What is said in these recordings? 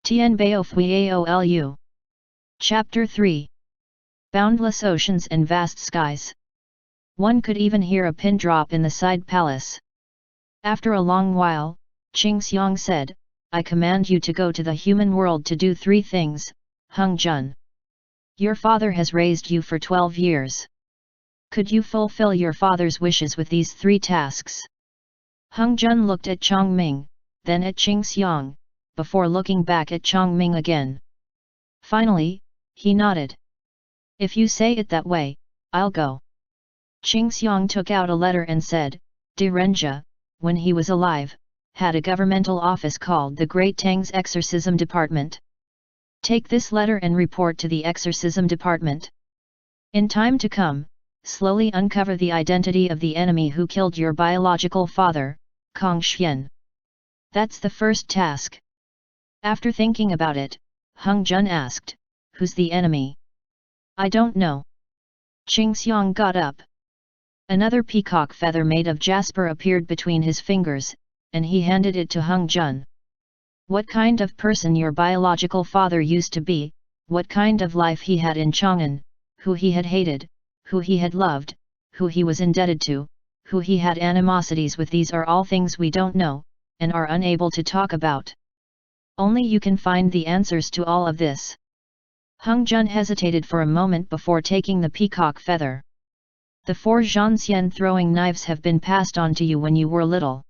Tien Bao Fui Aolu. Chapter 3. Boundless Oceans and Vast Skies. One could even hear a pin drop in the side palace. After a long while, Qing Xiang said, I command you to go to the human world to do 3 things, Hung Jun. Your father has raised you for 12 years. Could you fulfill your father's wishes with these 3 tasks? Hung Jun looked at Chong Ming, then at Qing Xiang, before looking back at Chong Ming again. Finally, he nodded. If you say it that way, I'll go. Qing Xiang took out a letter and said, De Renjia, when he was alive, had a governmental office called the Great Tang's Exorcism Department. Take this letter and report to the Exorcism Department. In time to come, slowly uncover the identity of the enemy who killed your biological father, Kong Xian. That's the first task. After thinking about it, Hung Jun asked, Who's the enemy? I don't know. Qing Xiang got up. Another peacock feather made of jasper appeared between his fingers, and he handed it to Hung Jun. What kind of person your biological father used to be, what kind of life he had in Chang'an, who he had hated, who he had loved, who he was indebted to, who he had animosities with, these are all things we don't know, and are unable to talk about. Only you can find the answers to all of this. Hung Jun hesitated for a moment before taking the peacock feather. The 4 Zhanxian throwing knives have been passed on to you when you were little.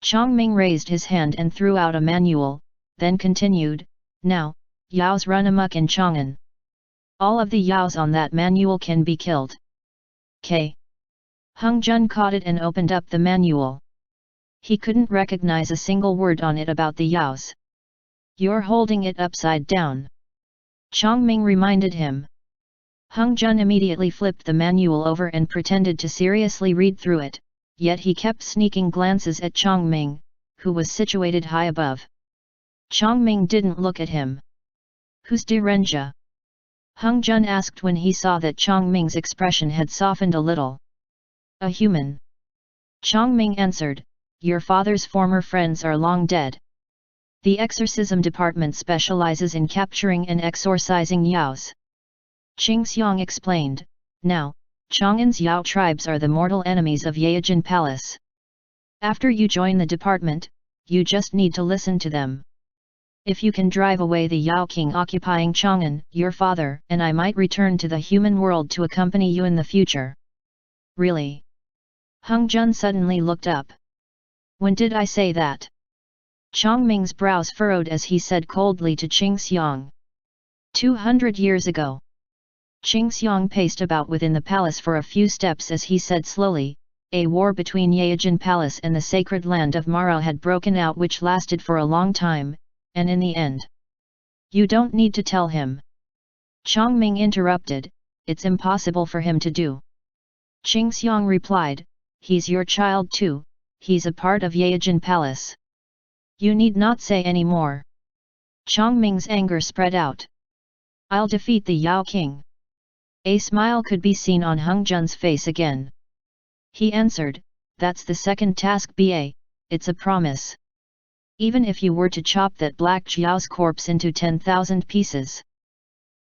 Chong Ming raised his hand and threw out a manual, then continued, Now, Yaos run amok in Chang'an. All of the Yaos on that manual can be killed. K. Hung Jun caught it and opened up the manual. He couldn't recognize a single word on it about the Yaos. You're holding it upside down. Chong Ming reminded him. Hung Jun immediately flipped the manual over and pretended to seriously read through it, yet he kept sneaking glances at Chong Ming, who was situated high above. Chong Ming didn't look at him. Who's De Renjia? Hung Jun asked when he saw that Chong Ming's expression had softened a little. A human. Chong Ming answered, Your father's former friends are long dead. The Exorcism Department specializes in capturing and exorcising Yaos. Qing Xiang explained, Now, Chang'an's Yao tribes are the mortal enemies of Yaojin Palace. After you join the department, you just need to listen to them. If you can drive away the Yao King occupying Chang'an, your father and I might return to the human world to accompany you in the future. Really? Hung Jun suddenly looked up. When did I say that? Chong Ming's brows furrowed as he said coldly to Qing Xiang. 200 years ago. Qing Xiang paced about within the palace for a few steps as he said slowly, A war between Yaojin Palace and the sacred land of Maro had broken out, which lasted for a long time, and in the end. You don't need to tell him. Chong Ming interrupted, It's impossible for him to do. Qing Xiang replied, He's your child too, he's a part of Yaojin Palace. You need not say any more. Chong Ming's anger spread out. I'll defeat the Yao King. A smile could be seen on Hung Jun's face again. He answered, That's the second task, ba, it's a promise. Even if you were to chop that black Jiao's corpse into 10,000 pieces.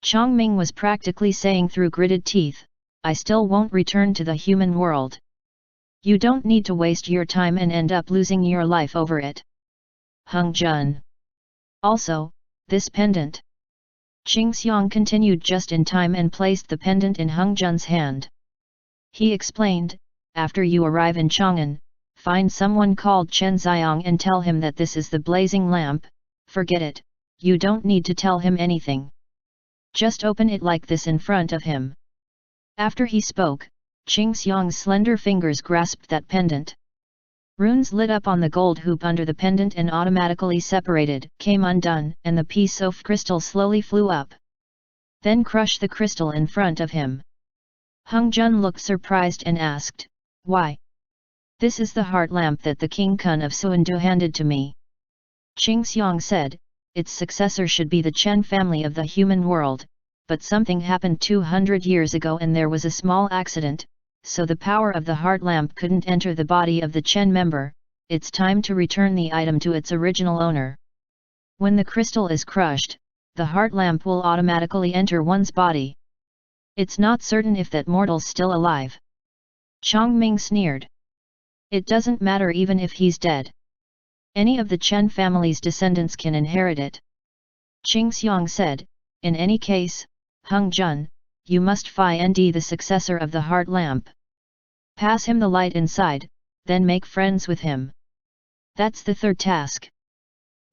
Chong Ming was practically saying through gritted teeth, I still won't return to the human world. You don't need to waste your time and end up losing your life over it. Hung Jun. Also, this pendant. Qing Xiang continued just in time and placed the pendant in Hung Jun's hand. He explained, After you arrive in Chang'an, find someone called Chen Xiang and tell him that this is the blazing lamp. Forget it, you don't need to tell him anything. Just open it like this in front of him. After he spoke, Qing Xiang's slender fingers grasped that pendant. Runes lit up on the gold hoop under the pendant and automatically separated, came undone, and the piece of crystal slowly flew up. Then crushed the crystal in front of him. Hung Jun looked surprised and asked, Why? This is the heart lamp that the King Kun of Suandu handed to me. Qing Xiang said, Its successor should be the Chen family of the human world, but something happened 200 years ago and there was a small accident, so the power of the heart lamp couldn't enter the body of the Chen member. It's time to return the item to its original owner. When the crystal is crushed, the heart lamp will automatically enter one's body. It's not certain if that mortal's still alive. Chongming sneered. It doesn't matter even if he's dead. Any of the Chen family's descendants can inherit it. Qing Xiang said, in any case, Hung Jun, you must find the successor of the heart lamp. Pass him the light inside, then make friends with him. That's the third task.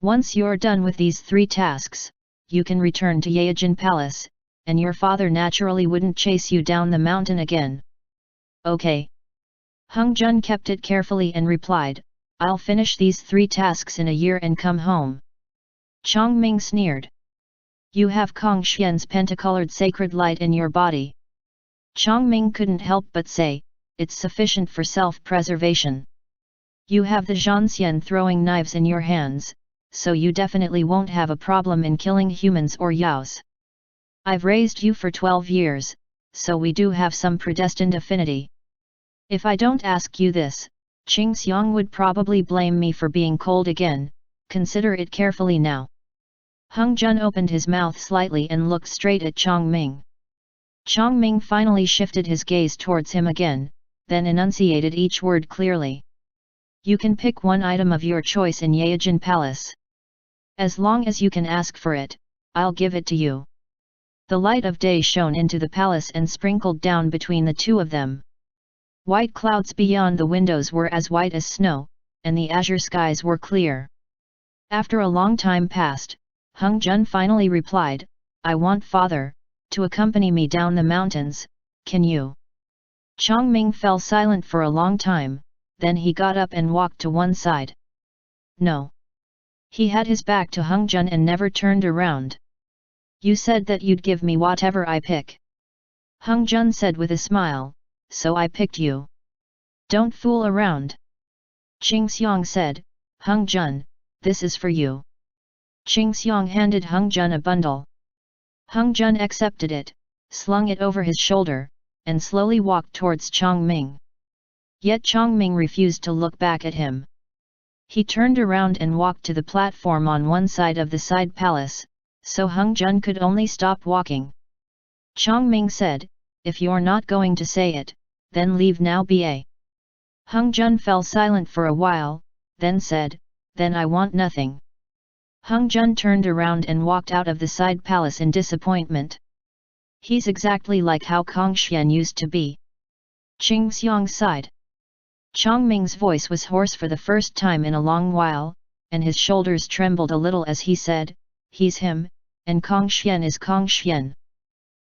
Once you're done with these 3 tasks, you can return to Yaojin Palace, and your father naturally wouldn't chase you down the mountain again. Okay. Hung Jun kept it carefully and replied, I'll finish these 3 tasks in a year and come home. Chongming sneered. You have Kong Xian's pentacolored sacred light in your body. Chongming couldn't help but say, it's sufficient for self-preservation. You have the Zhanxian throwing knives in your hands, so you definitely won't have a problem in killing humans or yaos. I've raised you for 12 years, so we do have some predestined affinity. If I don't ask you this, Qing Xiang would probably blame me for being cold again, consider it carefully now. Hung Jun opened his mouth slightly and looked straight at Chongming. Chongming finally shifted his gaze towards him again, then enunciated each word clearly. You can pick one item of your choice in Yaojin Palace. As long as you can ask for it, I'll give it to you. The light of day shone into the palace and sprinkled down between the two of them. White clouds beyond the windows were as white as snow, and the azure skies were clear. After a long time passed, Hung Jun finally replied, I want father, to accompany me down the mountains, can you? Chongming fell silent for a long time, then he got up and walked to one side. No. He had his back to Hung Jun and never turned around. You said that you'd give me whatever I pick. Hung Jun said with a smile, so I picked you. Don't fool around. Qing Xiang said, Hung Jun, this is for you. Qing Xiang handed Hung Jun a bundle. Hung Jun accepted it, slung it over his shoulder, and slowly walked towards Chongming. Yet Chongming refused to look back at him. He turned around and walked to the platform on one side of the side palace, so Hung Jun could only stop walking. Chongming said, if you're not going to say it, then leave now ba. Hung Jun fell silent for a while, then said, then I want nothing. Hung Jun turned around and walked out of the side palace in disappointment. He's exactly like how Kong Xian used to be. Qing Xiang sighed. Chongming's voice was hoarse for the first time in a long while, and his shoulders trembled a little as he said, he's him, and Kong Xian is Kong Xian.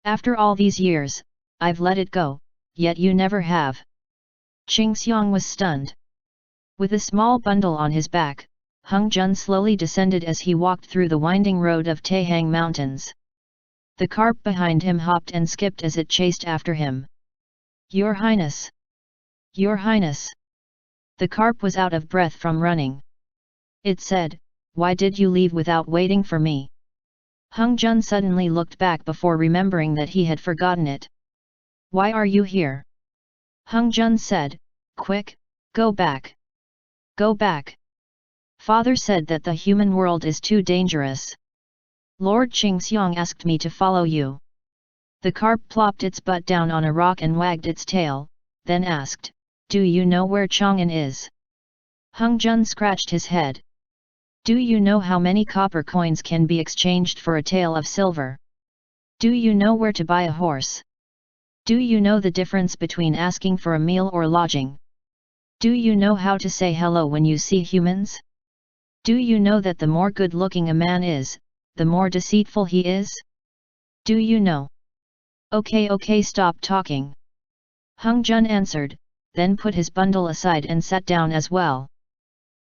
After all these years, I've let it go, yet you never have. Qing Xiang was stunned. With a small bundle on his back, Hung Jun slowly descended as he walked through the winding road of Taihang Mountains. The carp behind him hopped and skipped as it chased after him. Your Highness! Your Highness! The carp was out of breath from running. It said, why did you leave without waiting for me? Hung Jun suddenly looked back before remembering that he had forgotten it. Why are you here? Hung Jun said, quick, go back. Go back. Father said that the human world is too dangerous. Lord Qing Xiang asked me to follow you. The carp plopped its butt down on a rock and wagged its tail, then asked, do you know where Chang'an is? Hung Jun scratched his head. Do you know how many copper coins can be exchanged for a tael of silver? Do you know where to buy a horse? Do you know the difference between asking for a meal or lodging? Do you know how to say hello when you see humans? Do you know that the more good-looking a man is, the more deceitful he is? Do you know? Okay, stop talking. Hung Jun answered, then put his bundle aside and sat down as well.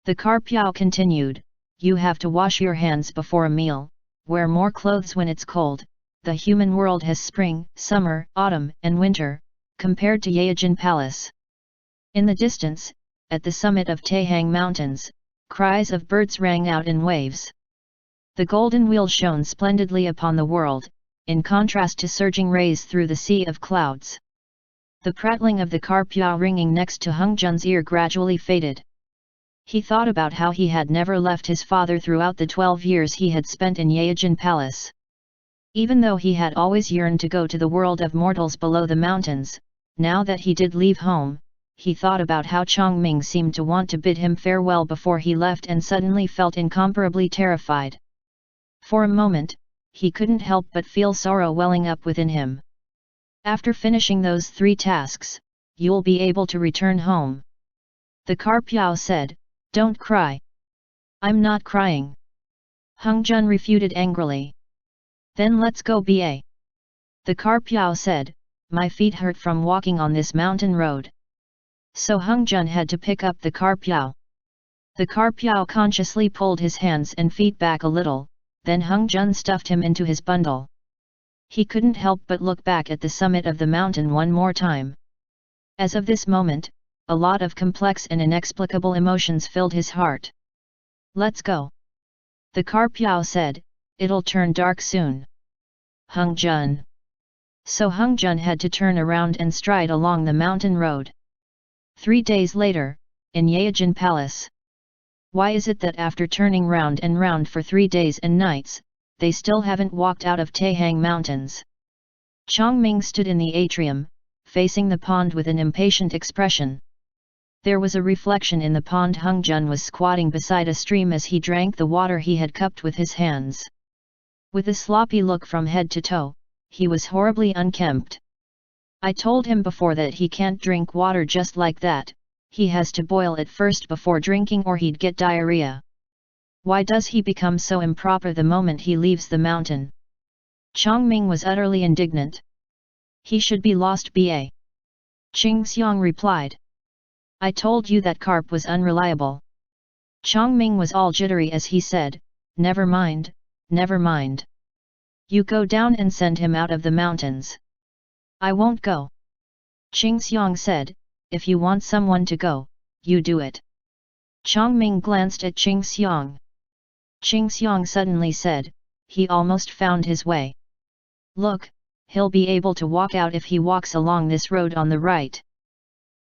The Carpiao continued, you have to wash your hands before a meal, wear more clothes when it's cold, the human world has spring, summer, autumn, and winter, compared to Yaojin Palace. In the distance, at the summit of Taihang Mountains, cries of birds rang out in waves. The golden wheel shone splendidly upon the world, in contrast to surging rays through the sea of clouds. The prattling of the carpiao ringing next to Hung Jun's ear gradually faded. He thought about how he had never left his father throughout the 12 years he had spent in Yaojin Palace. Even though he had always yearned to go to the world of mortals below the mountains, now that he did leave home, he thought about how Chongming seemed to want to bid him farewell before he left and suddenly felt incomparably terrified. For a moment, he couldn't help but feel sorrow welling up within him. After finishing those 3 tasks, you'll be able to return home. The Carpiao said, "Don't cry." "I'm not crying." Hung Jun refuted angrily. "Then let's go ba." The Carpiao said, "My feet hurt from walking on this mountain road." So Hung Jun had to pick up the Carpiao. The Carpiao consciously pulled his hands and feet back a little, then Hung Jun stuffed him into his bundle. He couldn't help but look back at the summit of the mountain one more time. As of this moment, a lot of complex and inexplicable emotions filled his heart. "Let's go." The Carpiao said, "It'll turn dark soon." Hung Jun. So Hung Jun had to turn around and stride along the mountain road. 3 days later, in Yaojin Palace. Why is it that after turning round and round for 3 days and nights, they still haven't walked out of Taihang Mountains? Chongming stood in the atrium, facing the pond with an impatient expression. There was a reflection in the pond. Hung Jun was squatting beside a stream as he drank the water he had cupped with his hands. With a sloppy look from head to toe, he was horribly unkempt. "I told him before that he can't drink water just like that, he has to boil it first before drinking or he'd get diarrhea. Why does he become so improper the moment he leaves the mountain?" Chongming was utterly indignant. "He should be lost ba." Qing Xiang replied. "I told you that carp was unreliable." Chongming was all jittery as he said, never mind. You go down and send him out of the mountains." "I won't go." Qing Xiang said, "If you want someone to go, you do it." Chongming glanced at Qing Xiang. Qing Xiang suddenly said, "He almost found his way. Look, he'll be able to walk out if he walks along this road on the right."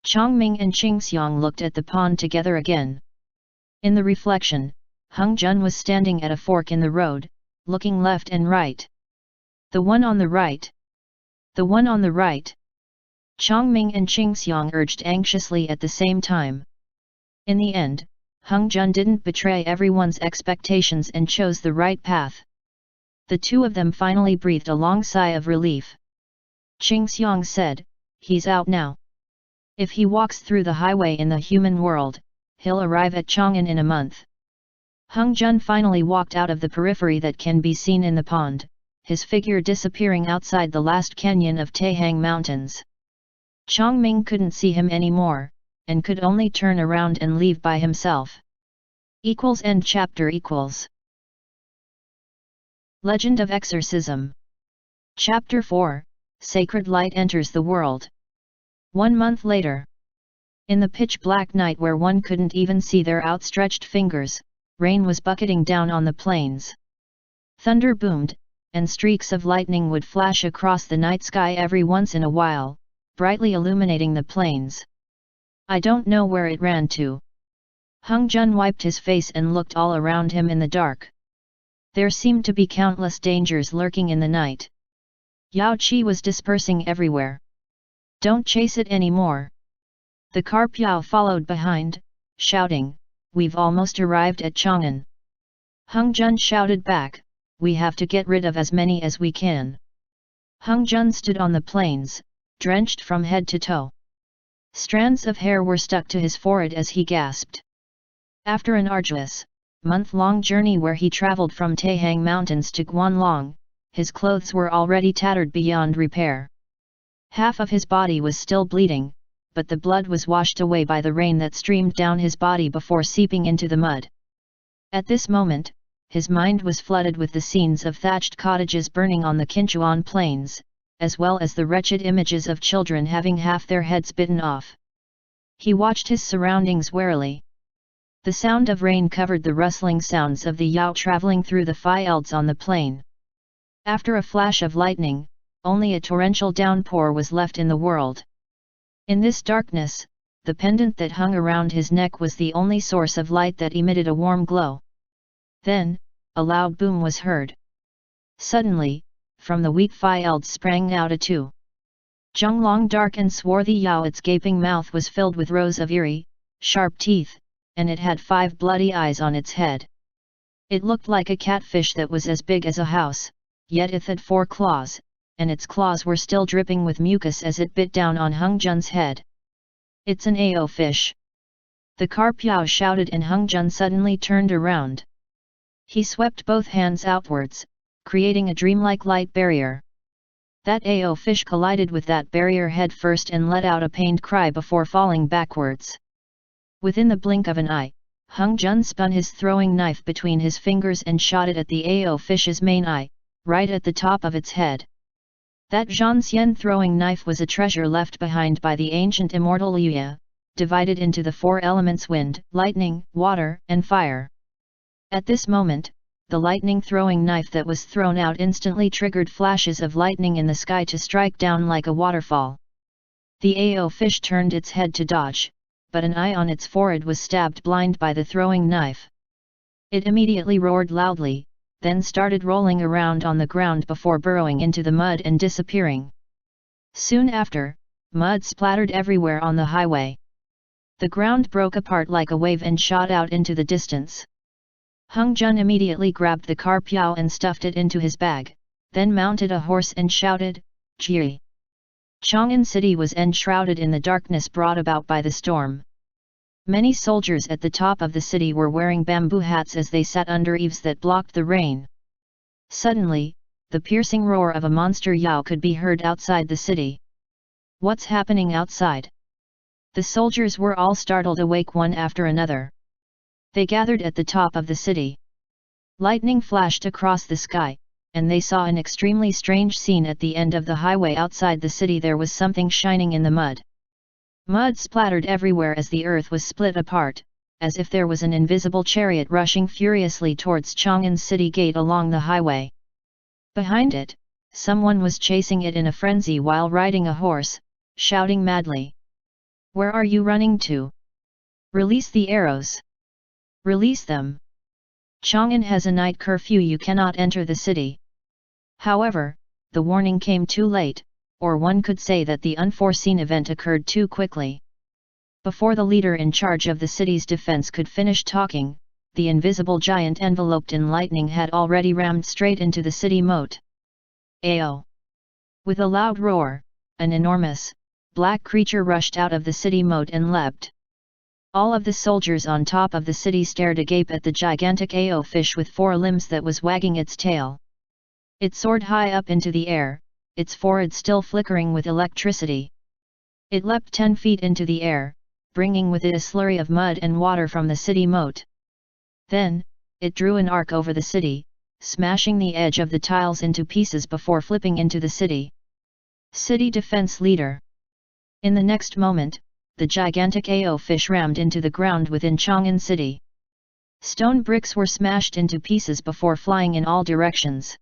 Chongming and Qing Xiang looked at the pond together again. In the reflection, Hung Jun was standing at a fork in the road, looking left and right. "The one on the right! The one on the right!" Chongming and Qing Xiang urged anxiously at the same time. In the end, Hung Jun didn't betray everyone's expectations and chose the right path. The 2 of them finally breathed a long sigh of relief. Qing Xiang said, "He's out now. If he walks through the highway in the human world, he'll arrive at Chang'an in a month." Hung Jun finally walked out of the periphery that can be seen in the pond, his figure disappearing outside the last canyon of Taihang Mountains. Chongming couldn't see him anymore, and could only turn around and leave by himself. End chapter. Legend of Exorcism. Chapter 4, Sacred Light Enters the World. 1 month later. In the pitch-black night where one couldn't even see their outstretched fingers, rain was bucketing down on the plains. Thunder boomed, and streaks of lightning would flash across the night sky every once in a while, brightly illuminating the plains. "I don't know where it ran to." Hung Jun wiped his face and looked all around him in the dark. There seemed to be countless dangers lurking in the night. Yao Qi was dispersing everywhere. "Don't chase it anymore." The Carpiao followed behind, shouting, "We've almost arrived at Chang'an." Hung Jun shouted back, "We have to get rid of as many as we can." Hung Jun stood on the plains, drenched from head to toe. Strands of hair were stuck to his forehead as he gasped. After an arduous, month-long journey where he traveled from Taihang Mountains to Guanlong, his clothes were already tattered beyond repair. Half of his body was still bleeding, but the blood was washed away by the rain that streamed down his body before seeping into the mud. At this moment, his mind was flooded with the scenes of thatched cottages burning on the Qinchuan plains, as well as the wretched images of children having half their heads bitten off. He watched his surroundings warily. The sound of rain covered the rustling sounds of the Yao traveling through the fields on the plain. After a flash of lightning, only a torrential downpour was left in the world. In this darkness, the pendant that hung around his neck was the only source of light that emitted a warm glow. Then, a loud boom was heard. Suddenly, from the weak field sprang out a Zhonglong dark and swarthy Yao. Its gaping mouth was filled with rows of eerie, sharp teeth, and it had 5 bloody eyes on its head. It looked like a catfish that was as big as a house, yet it had 4 claws, and its claws were still dripping with mucus as it bit down on Hung Jun's head. "It's an AO fish!" the Carpiao shouted, and Hung Jun suddenly turned around. He swept both hands outwards, creating a dreamlike light barrier. That AO fish collided with that barrier head first and let out a pained cry before falling backwards. Within the blink of an eye, Hung Jun spun his throwing knife between his fingers and shot it at the AO fish's main eye, right at the top of its head. That Zhanxian throwing knife was a treasure left behind by the ancient immortal Liuya, divided into the 4 elements: wind, lightning, water, and fire. At this moment, the lightning-throwing knife that was thrown out instantly triggered flashes of lightning in the sky to strike down like a waterfall. The AO fish turned its head to dodge, but an eye on its forehead was stabbed blind by the throwing knife. It immediately roared loudly, then started rolling around on the ground before burrowing into the mud and disappearing. Soon after, mud splattered everywhere on the highway. The ground broke apart like a wave and shot out into the distance. Hung Jun immediately grabbed the Carpiao and stuffed it into his bag, then mounted a horse and shouted, "Ji!" Chang'an City was enshrouded in the darkness brought about by the storm. Many soldiers at the top of the city were wearing bamboo hats as they sat under eaves that blocked the rain. Suddenly, the piercing roar of a monster Yao could be heard outside the city. "What's happening outside?" The soldiers were all startled awake one after another. They gathered at the top of the city. Lightning flashed across the sky, and they saw an extremely strange scene at the end of the highway outside the city. There was something shining in the mud. Mud splattered everywhere as the earth was split apart, as if there was an invisible chariot rushing furiously towards Chang'an City gate along the highway. Behind it, someone was chasing it in a frenzy while riding a horse, shouting madly. "Where are you running to? Release the arrows! Release them! Chang'an has a night curfew. You cannot enter the city." However, the warning came too late, or one could say that the unforeseen event occurred too quickly. Before the leader in charge of the city's defense could finish talking, the invisible giant enveloped in lightning had already rammed straight into the city moat. "Ao!" With a loud roar, an enormous, black creature rushed out of the city moat and leapt. All of the soldiers on top of the city stared agape at the gigantic AO fish with 4 limbs that was wagging its tail. It soared high up into the air, its forehead still flickering with electricity. It leapt 10 feet into the air, bringing with it a slurry of mud and water from the city moat. Then, it drew an arc over the city, smashing the edge of the tiles into pieces before flipping into the city. City defense leader. In the next moment, the gigantic AO fish rammed into the ground within Chang'an City. Stone bricks were smashed into pieces before flying in all directions.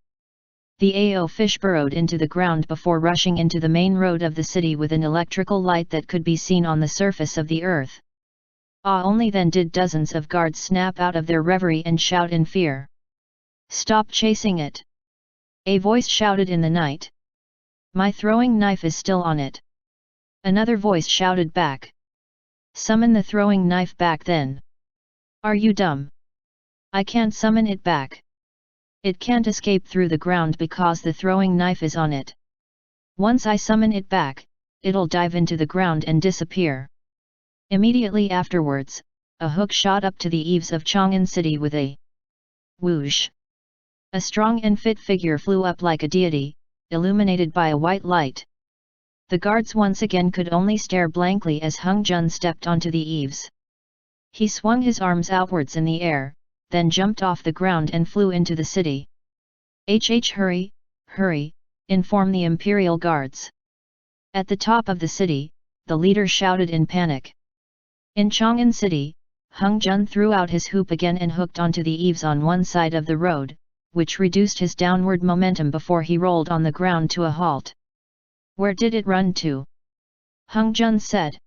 The AO fish burrowed into the ground before rushing into the main road of the city with an electrical light that could be seen on the surface of the earth. Only then did dozens of guards snap out of their reverie and shout in fear. "Stop chasing it!" A voice shouted in the night. "My throwing knife is still on it." Another voice shouted back. "Summon the throwing knife back then." "Are you dumb? I can't summon it back. It can't escape through the ground because the throwing knife is on it. Once I summon it back, it'll dive into the ground and disappear." Immediately afterwards, a hook shot up to the eaves of Chang'an City with a whoosh. A strong and fit figure flew up like a deity, illuminated by a white light. The guards once again could only stare blankly as Hung Jun stepped onto the eaves. He swung his arms outwards in the air, then jumped off the ground and flew into the city. Hurry, hurry, inform the Imperial Guards." At the top of the city, the leader shouted in panic. In Chang'an City, Hung Jun threw out his hoop again and hooked onto the eaves on one side of the road, which reduced his downward momentum before he rolled on the ground to a halt. "Where did it run to?" Hung Jun said.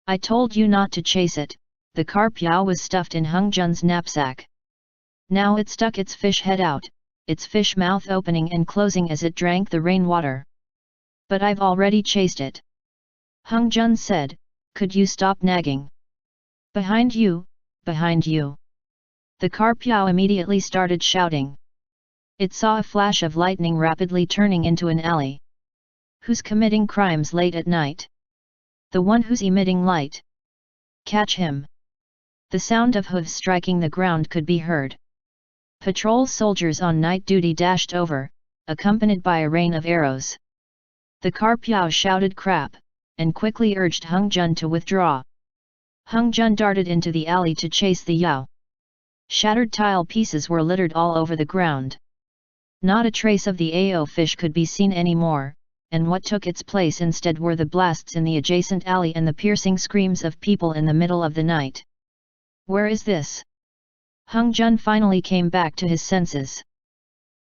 I told you not to chase it. The carp Yao was stuffed in Hung Jun's knapsack. Now it stuck its fish head out, its fish mouth opening and closing as it drank the rainwater. But I've already chased it. Hung Jun said, could you stop nagging? Behind you, behind you. The carp Yao immediately started shouting. It saw a flash of lightning rapidly turning into an alley. Who's committing crimes late at night? The one who's emitting light. Catch him. The sound of hooves striking the ground could be heard. Patrol soldiers on night duty dashed over, accompanied by a rain of arrows. The carp Yao shouted crap, and quickly urged Hung Jun to withdraw. Hung Jun darted into the alley to chase the Yao. Shattered tile pieces were littered all over the ground. Not a trace of the Ao fish could be seen anymore, and what took its place instead were the blasts in the adjacent alley and the piercing screams of people in the middle of the night. Where is this? Hung Jun finally came back to his senses.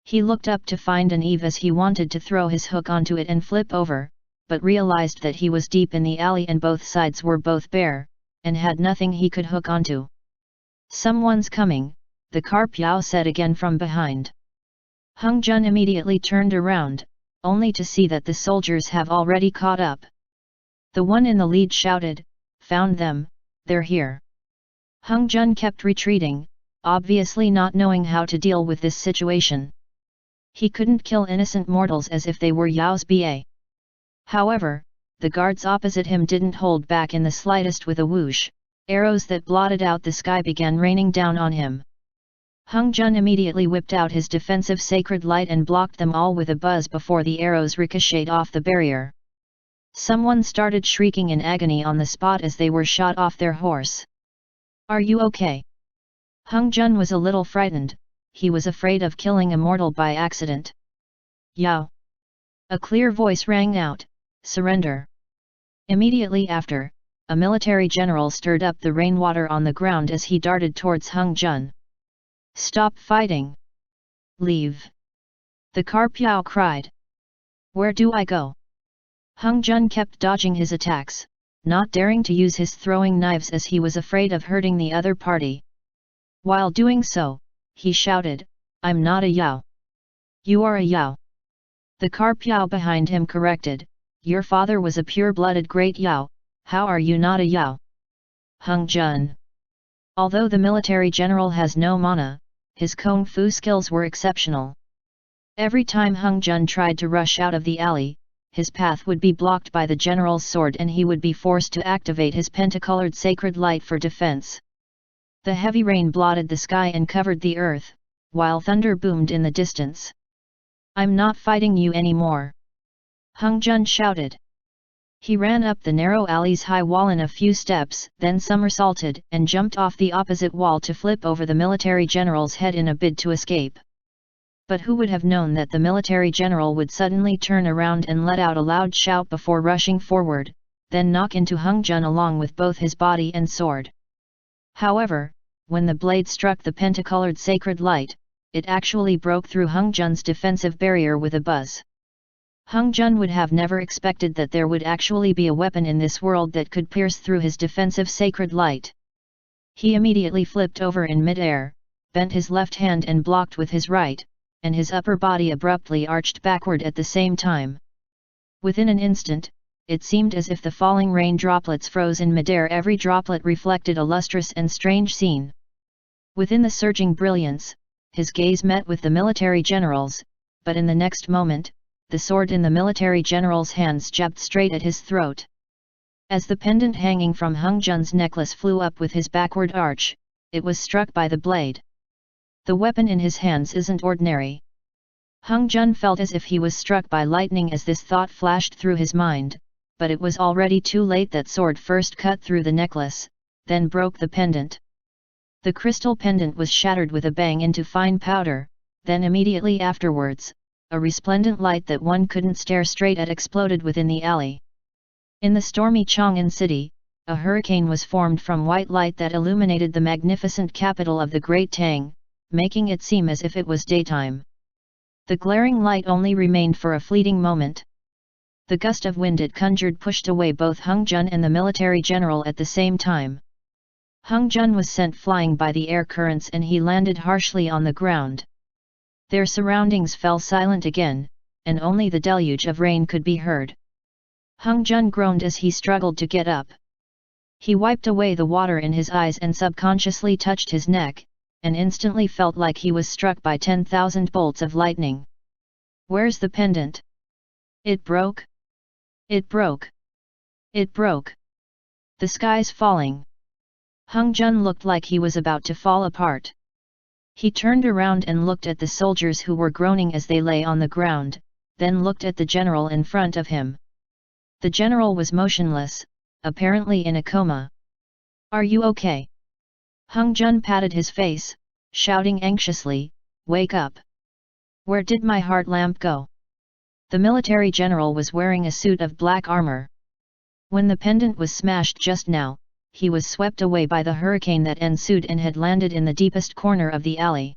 He looked up to find an eave as he wanted to throw his hook onto it and flip over, but realized that he was deep in the alley and both sides were both bare, and had nothing he could hook onto. Someone's coming, the carp Yao said again from behind. Hung Jun immediately turned around, only to see that the soldiers have already caught up. The one in the lead shouted, found them, they're here. Hung Jun kept retreating, obviously not knowing how to deal with this situation. He couldn't kill innocent mortals as if they were Yao's ba. However, the guards opposite him didn't hold back in the slightest. With a whoosh, arrows that blotted out the sky began raining down on him. Hung Jun immediately whipped out his defensive sacred light and blocked them all with a buzz before the arrows ricocheted off the barrier. Someone started shrieking in agony on the spot as they were shot off their horse. Are you okay? Hung Jun was a little frightened, he was afraid of killing a mortal by accident. Yao! A clear voice rang out, surrender. Immediately after, a military general stirred up the rainwater on the ground as he darted towards Hung Jun. Stop fighting! Leave! The carp Yao cried. Where do I go? Hung Jun kept dodging his attacks, not daring to use his throwing knives as he was afraid of hurting the other party. While doing so, he shouted, I'm not a Yao. You are a Yao. The carp Yao behind him corrected, your father was a pure-blooded great Yao, how are you not a Yao? Hung Jun. Although the military general has no mana, his kung fu skills were exceptional. Every time Hung Jun tried to rush out of the alley, his path would be blocked by the general's sword and he would be forced to activate his pentacolored sacred light for defense. The heavy rain blotted the sky and covered the earth, while thunder boomed in the distance. I'm not fighting you anymore. Hung Jun shouted. He ran up the narrow alley's high wall in a few steps, then somersaulted and jumped off the opposite wall to flip over the military general's head in a bid to escape. But who would have known that the military general would suddenly turn around and let out a loud shout before rushing forward, then knock into Hung Jun along with both his body and sword. However, when the blade struck the pentacolored sacred light, it actually broke through Hung Jun's defensive barrier with a buzz. Hung Jun would have never expected that there would actually be a weapon in this world that could pierce through his defensive sacred light. He immediately flipped over in mid-air, bent his left hand and blocked with his right, and his upper body abruptly arched backward at the same time. Within an instant, it seemed as if the falling rain droplets froze in mid-air. Every droplet reflected a lustrous and strange scene. Within the surging brilliance, his gaze met with the military general's, but in the next moment, the sword in the military general's hands jabbed straight at his throat. As the pendant hanging from Hung Jun's necklace flew up with his backward arch, it was struck by the blade. The weapon in his hands isn't ordinary. Hung Jun felt as if he was struck by lightning as this thought flashed through his mind, but it was already too late. That sword first cut through the necklace, then broke the pendant. The crystal pendant was shattered with a bang into fine powder, then immediately afterwards, a resplendent light that one couldn't stare straight at exploded within the alley. In the stormy Chang'an city, a hurricane was formed from white light that illuminated the magnificent capital of the Great Tang, making it seem as if it was daytime. The glaring light only remained for a fleeting moment. The gust of wind it conjured pushed away both Hung Jun and the military general at the same time. Hung Jun was sent flying by the air currents and he landed harshly on the ground. Their surroundings fell silent again, and only the deluge of rain could be heard. Hung Jun groaned as he struggled to get up. He wiped away the water in his eyes and subconsciously touched his neck, and instantly felt like he was struck by 10,000 bolts of lightning. "Where's the pendant? It broke? It broke! It broke! The sky's falling!" Hung Jun looked like he was about to fall apart. He turned around and looked at the soldiers who were groaning as they lay on the ground, then looked at the general in front of him. The general was motionless, apparently in a coma. "Are you okay?" Hung Jun patted his face, shouting anxiously, "Wake up! Where did my heart lamp go?" The military general was wearing a suit of black armor. When the pendant was smashed just now, he was swept away by the hurricane that ensued and had landed in the deepest corner of the alley.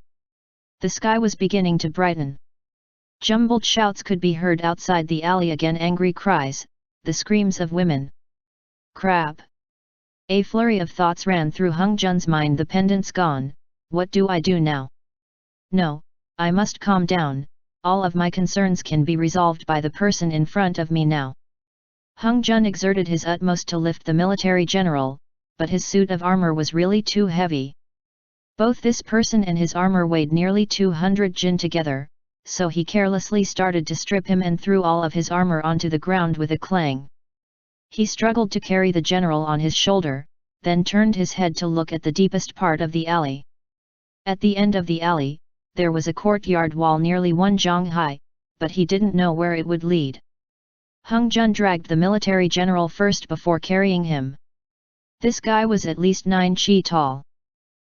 The sky was beginning to brighten. Jumbled shouts could be heard outside the alley again, angry cries, the screams of women. Crap! A flurry of thoughts ran through Hung Jun's mind. The pendant's gone, what do I do now? No, I must calm down, all of my concerns can be resolved by the person in front of me now. Hung Jun exerted his utmost to lift the military general, but his suit of armor was really too heavy. Both this person and his armor weighed nearly 200 jin together, so he carelessly started to strip him and threw all of his armor onto the ground with a clang. He struggled to carry the general on his shoulder, then turned his head to look at the deepest part of the alley. At the end of the alley, there was a courtyard wall nearly 1 jong high, but he didn't know where it would lead. Hung Jun dragged the military general first before carrying him. This guy was at least 9 chi tall.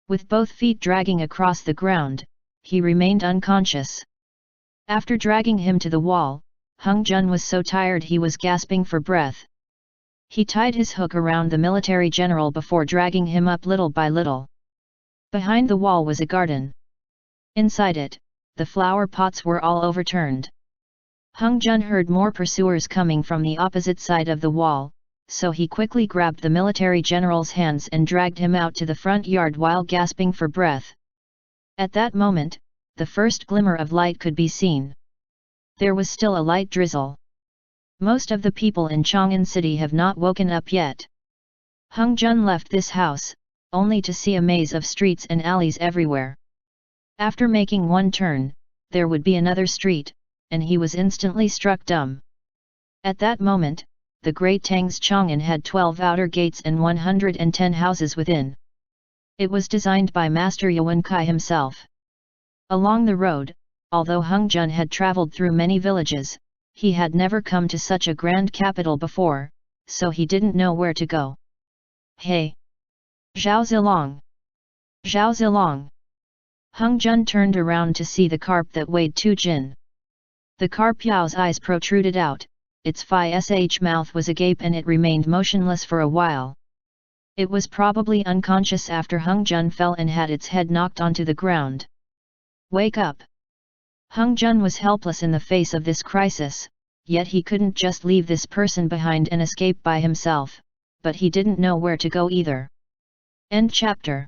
With both feet dragging across the ground, he remained unconscious. After dragging him to the wall, Hung Jun was so tired he was gasping for breath. He tied his hook around the military general before dragging him up little by little. Behind the wall was a garden. Inside it, the flower pots were all overturned. Hung Jun heard more pursuers coming from the opposite side of the wall, so he quickly grabbed the military general's hands and dragged him out to the front yard while gasping for breath. At that moment, the first glimmer of light could be seen. There was still a light drizzle. Most of the people in Chang'an City have not woken up yet. Hung Jun left this house, only to see a maze of streets and alleys everywhere. After making one turn, there would be another street, and he was instantly struck dumb. At that moment, the Great Tang's Chang'an had 12 outer gates and 110 houses within. It was designed by Master Yuan Kai himself. Along the road, although Hung Jun had traveled through many villages, he had never come to such a grand capital before, so he didn't know where to go. "Hey! Zhao Zilong! Zhao Zilong!" Hung Jun turned around to see the carp that weighed 2 jin. The carp Yao's eyes protruded out, its fish mouth was agape and it remained motionless for a while. It was probably unconscious after Hung Jun fell and had its head knocked onto the ground. "Wake up!" Hung Jun was helpless in the face of this crisis, yet he couldn't just leave this person behind and escape by himself, but he didn't know where to go either. End chapter.